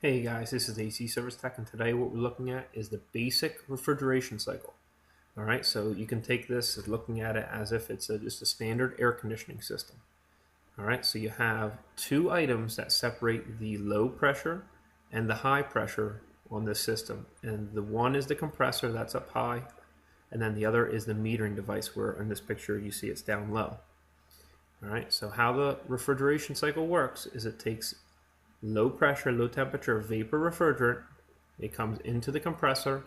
Hey guys, this is AC Service Tech, and today what we're looking at is the basic refrigeration cycle. Alright, so you can take this as looking at it as if it's just a standard air conditioning system. Alright, so you have two items that separate the low pressure and the high pressure on this system. And the one is the compressor that's up high, and then the other is the metering device where in this picture you see it's down low. Alright, so how the refrigeration cycle works is it takes low pressure, low temperature vapor refrigerant. It comes into the compressor,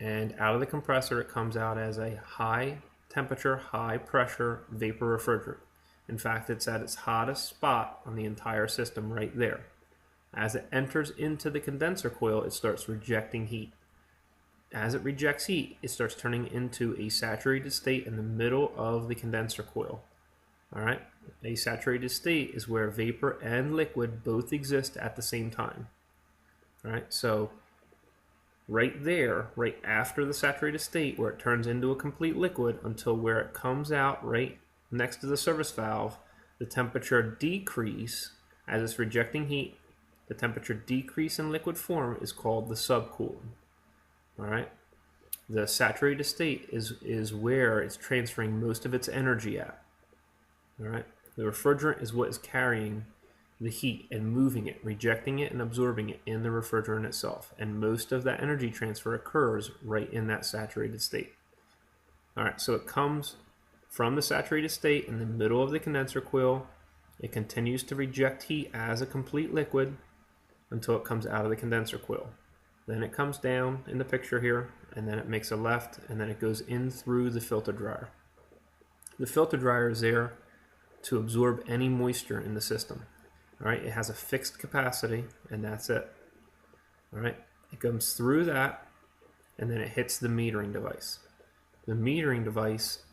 and out of the compressor it comes out as a high temperature, high pressure vapor refrigerant. In fact, it's at its hottest spot on the entire system right there. As it enters into the condenser coil, it starts rejecting heat. As it rejects heat, it starts turning into a saturated state in the middle of the condenser coil. Alright, a saturated state is where vapor and liquid both exist at the same time. Alright, so right there, right after the saturated state where it turns into a complete liquid until where it comes out right next to the service valve, the temperature decrease as it's rejecting heat. The temperature decrease in liquid form is called the subcooling. Alright, the saturated state is where it's transferring most of its energy at. Alright, the refrigerant is what is carrying the heat and moving it, rejecting it and absorbing it in the refrigerant itself. And most of that energy transfer occurs right in that saturated state. Alright, so it comes from the saturated state in the middle of the condenser coil. It continues to reject heat as a complete liquid until it comes out of the condenser coil. Then it comes down in the picture here, and then it makes a left, and then it goes in through the filter dryer. The filter dryer is there to absorb any moisture in the system. Alright, it has a fixed capacity, and that's it. Alright, it comes through that, and then it hits the metering device. The metering device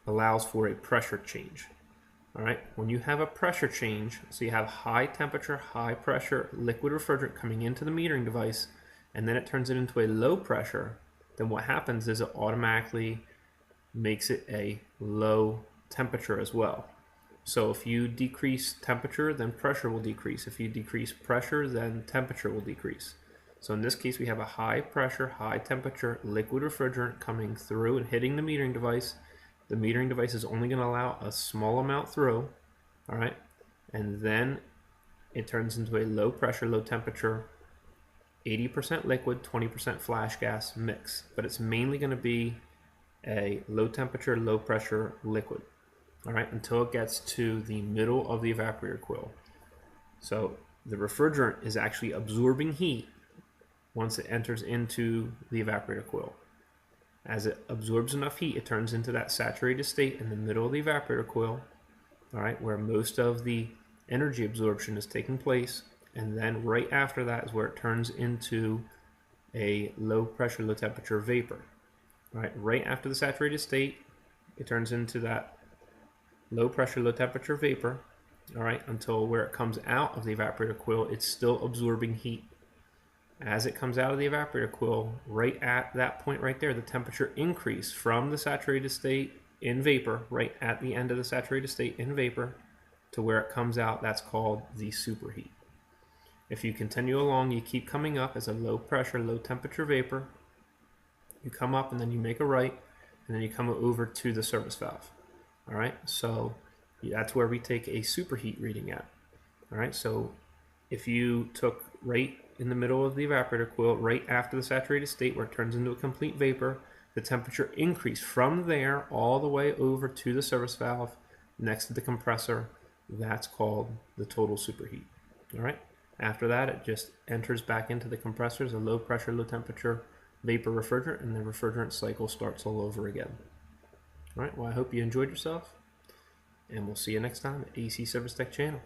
allows for a pressure change. Alright, when you have a pressure change, so you have high temperature, high pressure liquid refrigerant coming into the metering device, and then it turns it into a low pressure, then what happens is it automatically makes it a low temperature as well. So if you decrease temperature, then pressure will decrease. If you decrease pressure, then temperature will decrease. So in this case, we have a high pressure, high temperature liquid refrigerant coming through and hitting the metering device. The metering device is only going to allow a small amount through, all right? And then it turns into a low pressure, low temperature, 80% liquid, 20% flash gas mix. But it's mainly going to be a low temperature, low pressure liquid. Alright, until it gets to the middle of the evaporator coil. So the refrigerant is actually absorbing heat once it enters into the evaporator coil. As it absorbs enough heat, it turns into that saturated state in the middle of the evaporator coil, alright, where most of the energy absorption is taking place. And then right after that is where it turns into a low pressure, low temperature vapor. Alright, right after the saturated state, it turns into that low pressure, low temperature vapor, all right, until where it comes out of the evaporator coil, it's still absorbing heat. As it comes out of the evaporator coil, right at that point right there, the temperature increase from the saturated state in vapor, right at the end of the saturated state in vapor, to where it comes out. That's called the superheat. If you continue along, you keep coming up as a low pressure, low temperature vapor. You come up and then you make a right, and then you come over to the service valve. Alright, so that's where we take a superheat reading at. Alright, so if you took right in the middle of the evaporator coil, right after the saturated state where it turns into a complete vapor, the temperature increased from there all the way over to the service valve next to the compressor. That's called the total superheat. Alright, after that it just enters back into the compressor as a low pressure, low temperature vapor refrigerant, and the refrigerant cycle starts all over again. Alright, well I hope you enjoyed yourself, and we'll see you next time at AC Service Tech channel.